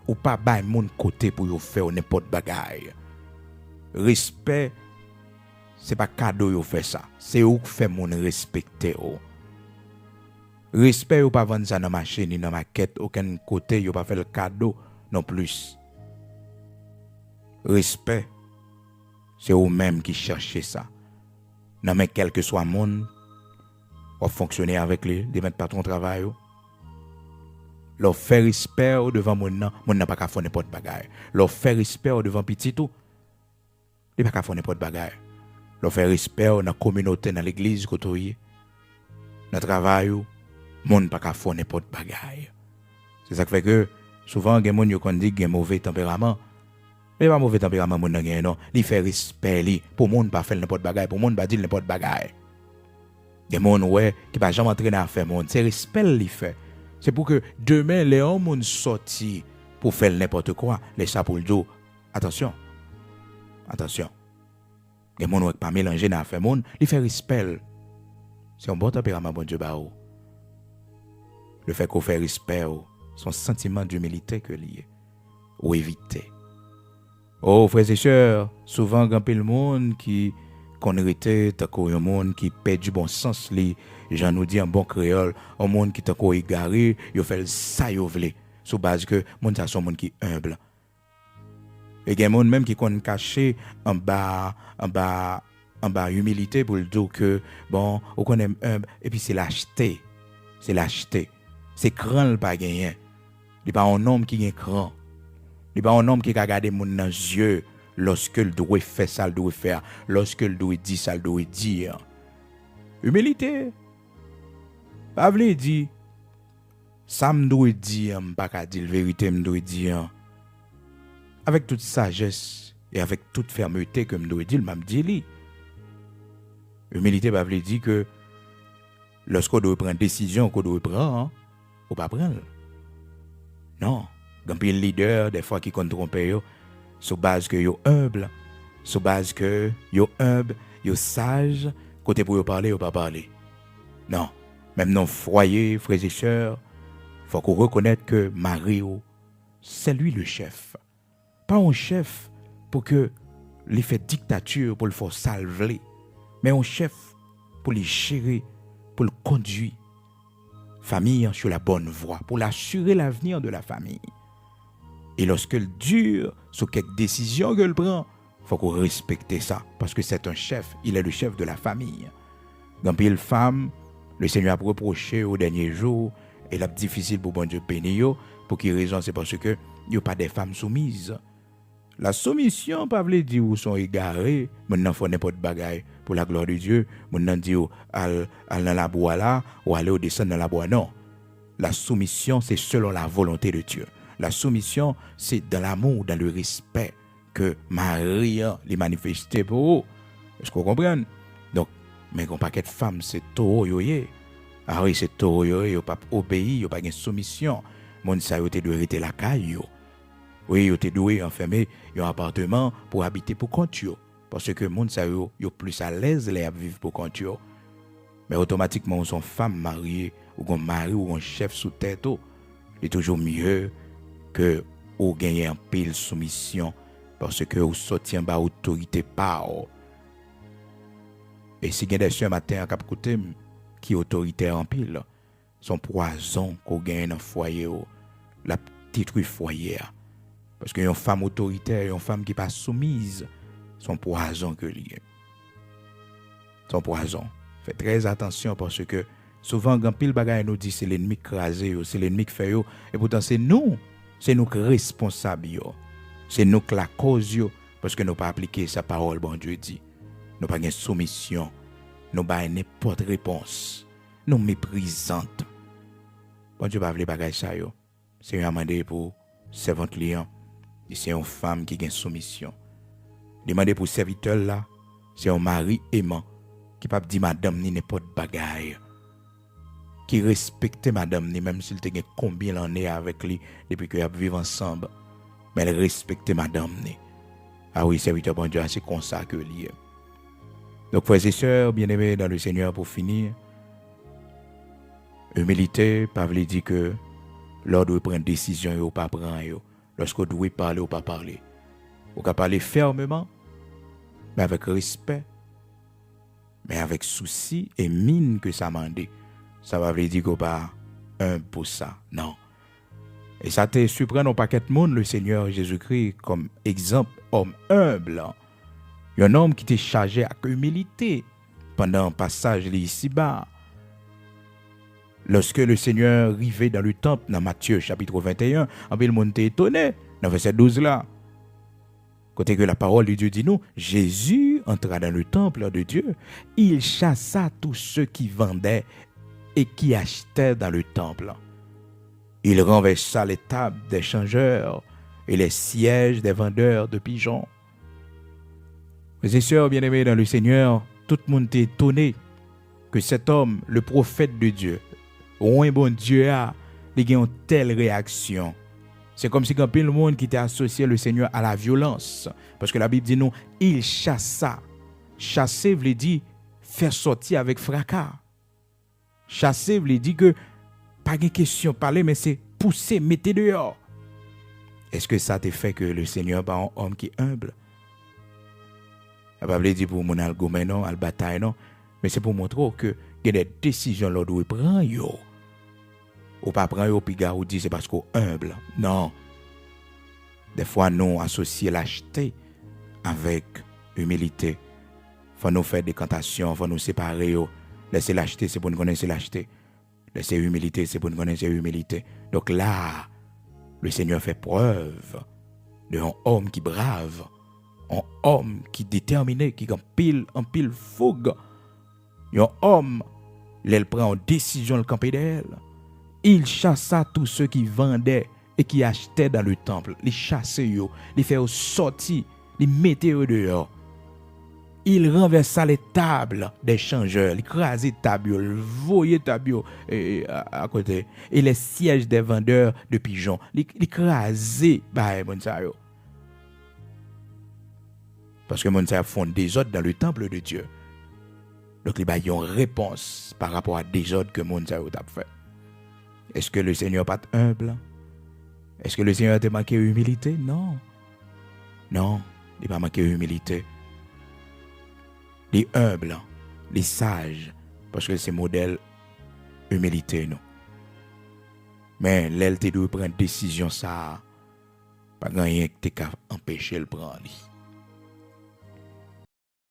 ou pas bay moun côté pour yo faire n'importe bagaille. Respect c'est pas cadeau yo fait ça, c'est ou fait moun respecter ou. Respect ou pas vendre ça dans machine ni dans maquette, aucun côté yo pas faire le cadeau non plus. Respect c'est ou même qui cherchez ça. Non mais quel que soit monde, ou fonctionner avec lui, de mettre pas ton travail. Leur faire respect devant moun nan pas ka faire n'importe bagaille. Leur faire respect devant petit tout, il pas ka faire n'importe bagaille. Leur faire respect dans la communauté, dans l'église côté dans travail, moun pas ka faire n'importe bagaille. C'est ça qui fait que souvent gen moun yo kon dit gen mauvais tempérament. Mais pas mauvais tempérament moun nan gen non, il fait respect li pour moun pas faire n'importe bagaille, pour moun pas dire n'importe bagaille. Gen moun ouais qui pas jamais entraîner à faire moun, c'est respect li fait. C'est pour que demain les hommes sorti pour faire n'importe quoi, les ça pour le dire attention. Attention. Les gens ne pas mélanger dans faire monde, il fait respect. C'est un bon tempérament bon Dieu ba ou. Le fait qu'on fait respect son sentiment d'humilité que lié ou éviter. Oh frères et sœurs, souvent grand pile monde qui connaît tako un monde qui perd du bon sens li, j'en nous dit en bon créole, un monde qui tako égaré, yo fait ça yo vle, sous base que monde ça son monde qui humble. Et gen monde même qui connaît caché en bas humilité pour le dire que bon, on connaît humble et puis c'est lâcheté. C'est lâcheté. C'est cran le pas gagner. Il pas un homme qui est cran. Il pas un homme qui regarde moun dans yeux. Lorsque il doit faire ça, il doit faire. Lorsque il doit dire ça, il doit dire. Humilité. Pas vle dire. Ça me doit dire, pas qu'à dire la vérité, me doit dire. Avec toute sagesse et avec toute fermeté que me doit dire, m'a dit li. Humilité pas vle dire que lorsqu'on doit prendre décision, qu'on doit prendre, ou pas prendre. Non. Quand il leader des fois qui compte tromper yo, sur base que yo humble, sur base que yo humble, yo sage, côté pour yo parler ou pas parler. Non, même dans le foyer, frères et sœurs, faut qu'on reconnaisse que Mario, c'est lui le chef. Pas un chef pour que lui fait dictature, pour le faire salver, mais un chef pour le gérer, pour le conduire. Famille sur la bonne voie, pour l'assurer l'avenir de la famille. Et lorsqu'elle dure sur quelques décisions qu'elle prend, il faut qu'on respecte ça. Parce que c'est un chef, il est le chef de la famille. Dans pile femme, le Seigneur a reproché au dernier jour, et la difficile pour bon Dieu bénir. Pour quelle raison? C'est parce que il n'y a pas des femmes soumises. La soumission, pas veut dire où sont égarés, maintenant faut n'importe bagaille pour la gloire de Dieu. Maintenant dit al dans la bois là, ou aller au descendre dans la bois. Non. La soumission, c'est selon la volonté de Dieu. La soumission, c'est dans l'amour, dans le respect que Marie les manifesté pour vous. Est-ce qu'on comprend? Donc, mais qu'on paquet de femmes, c'est taureau yoye. Ah oui, c'est taureau yoye, yo pas obéi, yo pas de soumission. Mon sa yo te doit rester la caille yo. Oui, yo te doit enfermer un appartement pour habiter pour compte yo. Parce que mon sa yo plus à l'aise les vivre pour compte yo. Mais automatiquement, son femme mariée, ou un mari, ou un chef sous tête, c'est toujours mieux que ou gagner en pile soumission parce que ou sorti en bas autorité par. Et si gagne des soeurs matin à cap côté qui autoritaire en pile, son poison qu'on gagne dans foyer la petite foyer parce que une femme autoritaire, une femme qui pas soumise, son poison que lié. Son poison. Faites très attention parce que souvent grand pile bagaille nous dit c'est l'ennemi crasé, c'est l'ennemi qui fait et pourtant c'est nous qui responsables. C'est nous qui la cause parce que nous pas appliqué sa parole bon Dieu dit. Nous pas de soumission, nous pas n'importe réponse. Nous méprisante. Bon Dieu pas vle bagaille ça yo. C'est un mandé pour servante lion. C'est une femme qui gagne soumission. Demander pour serviteur là, c'est un mari aimant qui pas dit madame ni n'importe bagaille. Qui respecte madame ni même s'il te gagne combien d'années avec lui depuis que vivent ensemble. Mais elle respecte madame ni. Ah oui, serviteur bon Dieu, c'est comme ça que lié. Donc frères et sœurs, bien-aimés dans le Seigneur, pour finir, humilité, pas veut dire que l'ordre de prendre décision ou pas prendre. Lorsqu'on doit parler ou pas parler. On peut parler fermement, mais avec respect, mais avec souci et mine que ça m'a dit. Ça va veut dire qu'on pas un pour ça. Non. Et ça te surprend un paquet de monde, le Seigneur Jésus-Christ, comme exemple, homme humble. Un homme qui était chargé avec humilité pendant un passage ici-bas. Lorsque le Seigneur arrivait dans le temple, dans Matthieu chapitre 21, le monde était étonné, dans verset 12 là. Côté que la parole de Dieu dit nous, Jésus entra dans le temple de Dieu, il chassa tous ceux qui vendaient et qui achetaient dans le temple. Il renversa les tables des changeurs et les sièges des vendeurs de pigeons. Mes et sœurs bien-aimés dans le Seigneur, tout le monde était étonné que cet homme, le prophète de Dieu, ou un bon Dieu a une telle réaction. C'est comme si quand le monde qui était associé le Seigneur à la violence. Parce que la Bible dit nous, il chassa. Chasser veut dire faire sortir avec fracas. Chasser veut dire que pas de question parler, mais c'est pousser, mettre dehors. Est-ce que ça te fait que le Seigneur est un homme qui est humble? Ça ne veut pas dire pour mon algomé, non, à la bataille, non. Mais c'est pour montrer que il y a des décisions là où il prend, yo. Ou pas prendre au pigard ou dire c'est parce qu'on est humble. Non. Des fois, nous associons lâcheté avec humilité. Il faut nous faire des cantations, il faut nous séparer. Laisser lâcheté, c'est pour nous connaître lâcheté. Laisser humilité, c'est pour nous connaître humilité. Donc là, le Seigneur fait preuve d'un homme qui brave, un homme qui déterminé, qui en pile fougue. Un homme, il prend une décision de camper d'elle. Il chassa tous ceux qui vendaient et qui achetaient dans le temple. Les chassait, les fait sortir, les mettait dehors. Il renversa les tables des changeurs, il crasait les tables, il voyait les tables à côté. Et les sièges des vendeurs de pigeons, il crasait. Parce que les gens font des ordres dans le temple de Dieu. Donc, il y a une réponse par rapport à des ordres que les gens ont fait. Est-ce que le Seigneur n'est pas humble? Est-ce que le Seigneur t'a manqué d'humilité? Non. Non, il n'a pas manqué d'humilité. Il est humble, il est sage, parce que c'est modèle humilité, non. Mais l'elle te doit prendre une décision, ça, pas rien que t'es qu'à empêcher le prendre.